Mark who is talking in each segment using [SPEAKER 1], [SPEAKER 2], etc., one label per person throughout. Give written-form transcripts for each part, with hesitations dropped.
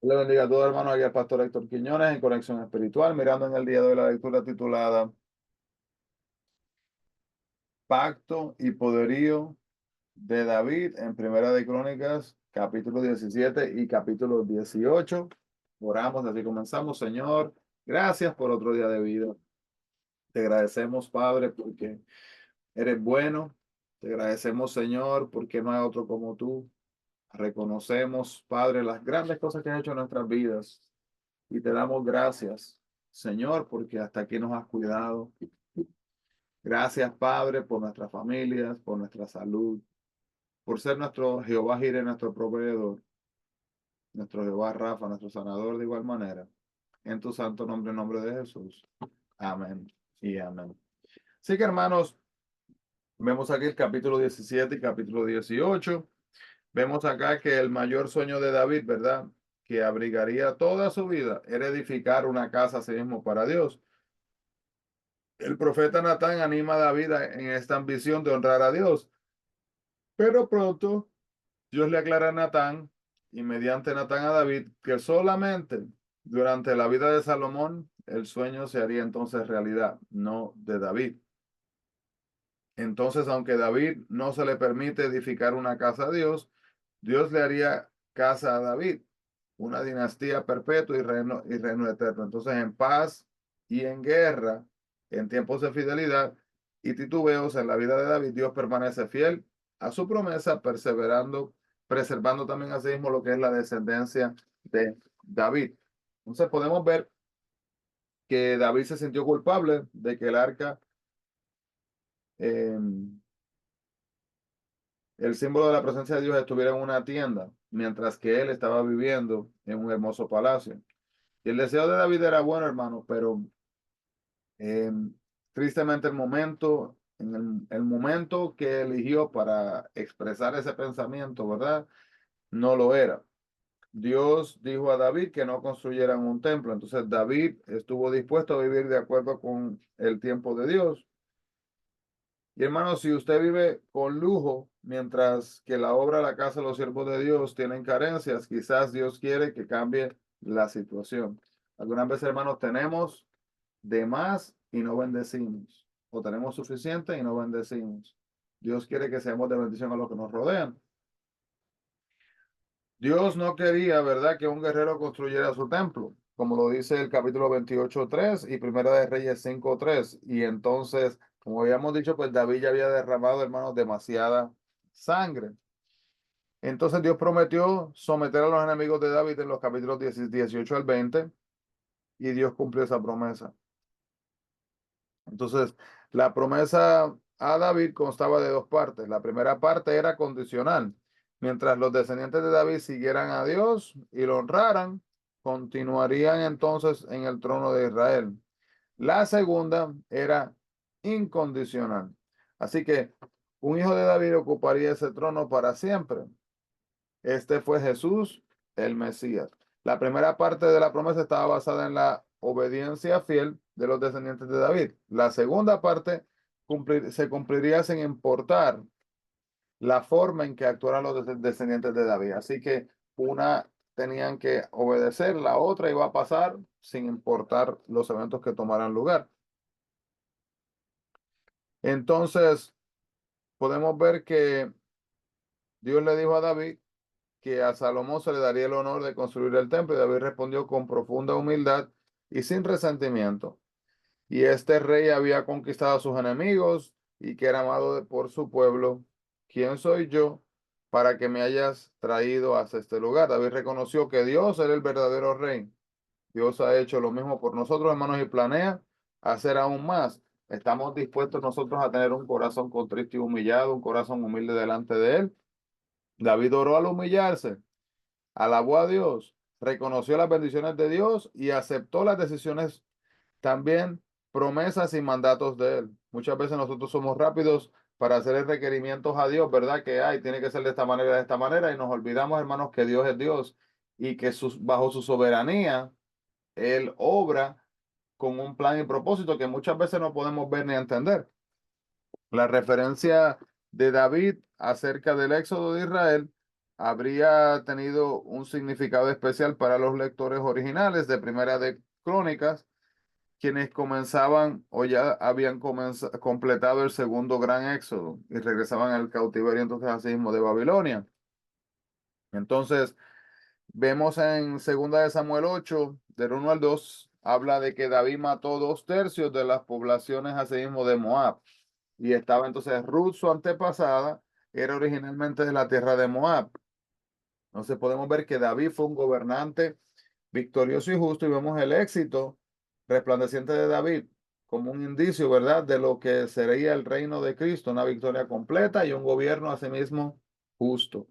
[SPEAKER 1] Le bendiga a todos, hermanos. Aquí el pastor Héctor Quiñones en Conexión Espiritual, mirando en el día de hoy la lectura titulada Pacto y Poderío de David en Primera de Crónicas, capítulo 17 y capítulo 18. Oramos, así comenzamos. Señor, gracias por otro día de vida. Te agradecemos, Padre, porque eres bueno. Te agradecemos, Señor, porque no hay otro como tú. Reconocemos, Padre, las grandes cosas que has hecho en nuestras vidas. Y te damos gracias, Señor, porque hasta aquí nos has cuidado. Gracias, Padre, por nuestras familias, por nuestra salud, por ser nuestro Jehová Jireh, nuestro proveedor, nuestro Jehová Rafa, nuestro sanador de igual manera. En tu santo nombre, en nombre de Jesús. Amén y amén. Así que, hermanos, vemos aquí el capítulo 17 y capítulo 18. Vemos acá que el mayor sueño de David, ¿verdad? Que abrigaría toda su vida, era edificar una casa a sí mismo para Dios. El profeta Natán anima a David en esta ambición de honrar a Dios, pero pronto Dios le aclara a Natán y mediante Natán a David que solamente durante la vida de Salomón el sueño se haría entonces realidad, no de David. Entonces, aunque David no se le permite edificar una casa a Dios, Dios le haría casa a David, una dinastía perpetua y reino eterno. Entonces, en paz y en guerra, en tiempos de fidelidad y titubeos en la vida de David, Dios permanece fiel a su promesa, perseverando, preservando también a sí mismo lo que es la descendencia de David. Entonces, podemos ver que David se sintió culpable de que el arca, eh, el símbolo de la presencia de Dios, estuviera en una tienda, mientras que él estaba viviendo en un hermoso palacio. Y el deseo de David era bueno, hermano, pero eh, tristemente el momento que eligió para expresar ese pensamiento, ¿verdad? No lo era. Dios dijo a David que no construyeran un templo. Entonces David estuvo dispuesto a vivir de acuerdo con el tiempo de Dios. Y hermano, si usted vive con lujo, mientras que la obra, la casa de los siervos de Dios tienen carencias, quizás Dios quiere que cambie la situación. Algunas veces, hermanos, tenemos de más y no bendecimos, o tenemos suficiente y no bendecimos. Dios quiere que seamos de bendición a los que nos rodean. Dios no quería, ¿verdad?, que un guerrero construyera su templo, como lo dice el capítulo 28:3 y Primera de Reyes 5:3. Y entonces, como habíamos dicho, pues David ya había derramado, hermanos, demasiada sangre. Entonces Dios prometió someter a los enemigos de David en los capítulos 18 al 20 y Dios cumplió esa promesa. Entonces, la promesa a David constaba de dos partes. La primera parte era condicional. Mientras los descendientes de David siguieran a Dios y lo honraran, continuarían entonces en el trono de Israel. La segunda era incondicional. Así que un hijo de David ocuparía ese trono para siempre. Este fue Jesús, el Mesías. La primera parte de la promesa estaba basada en la obediencia fiel de los descendientes de David. La segunda parte se cumpliría sin importar la forma en que actuaran los descendientes de David. Así que una tenían que obedecer, la otra iba a pasar sin importar los eventos que tomaran lugar. Entonces, podemos ver que Dios le dijo a David que a Salomón se le daría el honor de construir el templo, y David respondió con profunda humildad y sin resentimiento. Y este rey había conquistado a sus enemigos y que era amado por su pueblo. ¿Quién soy yo para que me hayas traído hasta este lugar? David reconoció que Dios era el verdadero rey. Dios ha hecho lo mismo por nosotros, hermanos, y planea hacer aún más. Estamos dispuestos nosotros a tener un corazón contrito y humillado, un corazón humilde delante de Él. David oró al humillarse, alabó a Dios, reconoció las bendiciones de Dios y aceptó las decisiones, también promesas y mandatos de Él. Muchas veces nosotros somos rápidos para hacer requerimientos a Dios, ¿verdad? Que hay, tiene que ser de esta manera, y nos olvidamos, hermanos, que Dios es Dios y que bajo su soberanía, Él obra con un plan y propósito que muchas veces no podemos ver ni entender. La referencia de David acerca del éxodo de Israel habría tenido un significado especial para los lectores originales de Primera de Crónicas, quienes comenzaban o ya habían completado el segundo gran éxodo y regresaban al cautiverio entonces así mismo de Babilonia. Entonces, vemos en Segunda de Samuel 8, del 1 al 2, habla de que David mató 2/3 de las poblaciones así mismo de Moab. Y estaba entonces Ruth, su antepasada, era originalmente de la tierra de Moab. Entonces podemos ver que David fue un gobernante victorioso y justo y vemos el éxito resplandeciente de David como un indicio, ¿verdad?, de lo que sería el reino de Cristo, una victoria completa y un gobierno asimismo justo.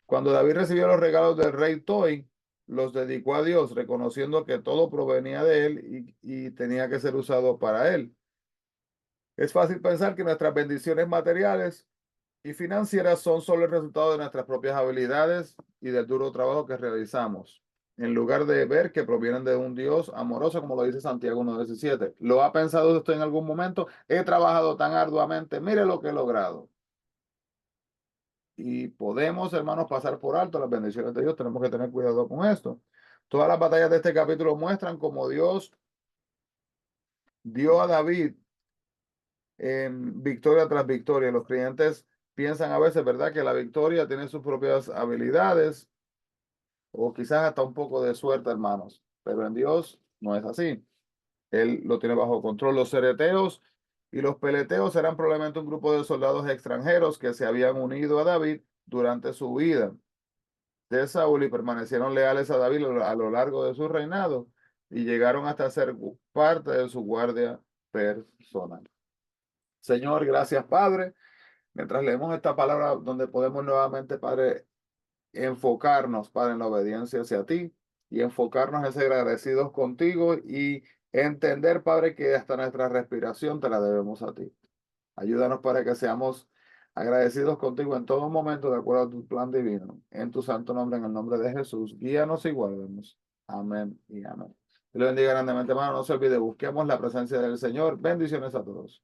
[SPEAKER 1] Cuando David recibió los regalos del rey Toi, los dedicó a Dios, reconociendo que todo provenía de él y tenía que ser usado para él. Es fácil pensar que nuestras bendiciones materiales y financieras son solo el resultado de nuestras propias habilidades y del duro trabajo que realizamos, en lugar de ver que provienen de un Dios amoroso, como lo dice Santiago 1:17. ¿Lo ha pensado usted en algún momento? He trabajado tan arduamente, mire lo que he logrado. Y podemos, hermanos, pasar por alto las bendiciones de Dios. Tenemos que tener cuidado con esto. Todas las batallas de este capítulo muestran cómo Dios dio a David victoria tras victoria. Los creyentes piensan a veces, ¿verdad?, que la victoria tiene sus propias habilidades o quizás hasta un poco de suerte, hermanos. Pero en Dios no es así. Él lo tiene bajo control. Los cereteos y los peleteos eran probablemente un grupo de soldados extranjeros que se habían unido a David durante su vida de Saúl y permanecieron leales a David a lo largo de su reinado y llegaron hasta ser parte de su guardia personal. Señor, gracias, Padre. Mientras leemos esta palabra donde podemos nuevamente, Padre, enfocarnos, Padre, en la obediencia hacia ti y enfocarnos en ser agradecidos contigo y entender, Padre, que hasta nuestra respiración te la debemos a ti. Ayúdanos para que seamos agradecidos contigo en todo momento, de acuerdo a tu plan divino. En tu santo nombre, en el nombre de Jesús, guíanos y guárdanos. Amén y amén. Dios lo bendiga grandemente, hermano. No se olvide, busquemos la presencia del Señor. Bendiciones a todos.